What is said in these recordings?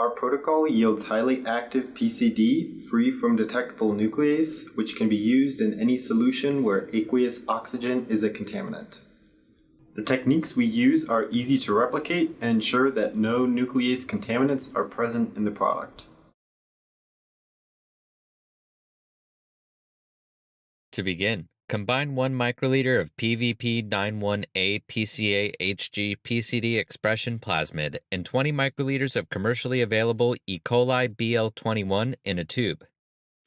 Our protocol yields highly active PCD free from detectable nuclease, which can be used in any solution where aqueous oxygen is a contaminant. The techniques we use are easy to replicate and ensure that no nuclease contaminants are present in the product. To begin, combine 1 microliter of PVP91A PCA-HG PCD expression plasmid and 20 microliters of commercially available E. coli BL21 in a tube.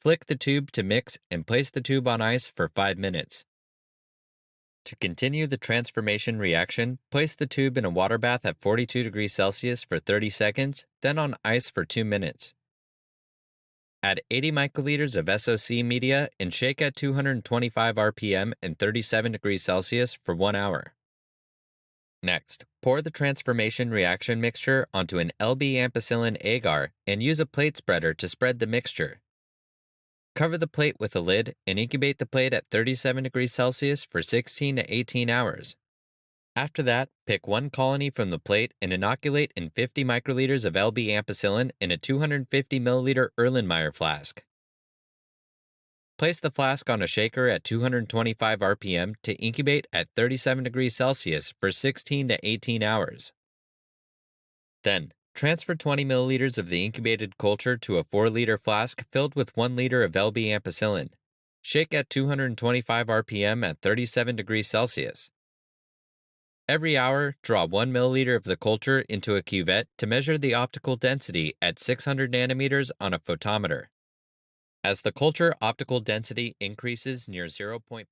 Flick the tube to mix and place the tube on ice for 5 minutes. To continue the transformation reaction, place the tube in a water bath at 42 degrees Celsius for 30 seconds, then on ice for 2 minutes. Add 80 microliters of SOC media and shake at 225 RPM and 37 degrees Celsius for 1 hour. Next, pour the transformation reaction mixture onto an LB ampicillin agar and use a plate spreader to spread the mixture. Cover the plate with a lid and incubate the plate at 37 degrees Celsius for 16 to 18 hours. After that, pick 1 colony from the plate and inoculate in 50 microliters of LB ampicillin in a 250 milliliter Erlenmeyer flask. Place the flask on a shaker at 225 RPM to incubate at 37 degrees Celsius for 16 to 18 hours. Then, transfer 20 milliliters of the incubated culture to a 4-liter flask filled with 1 liter of LB ampicillin. Shake at 225 RPM at 37 degrees Celsius. Every hour, draw 1 milliliter of the culture into a cuvette to measure the optical density at 600 nanometers on a photometer. As the culture optical density increases near 0.5,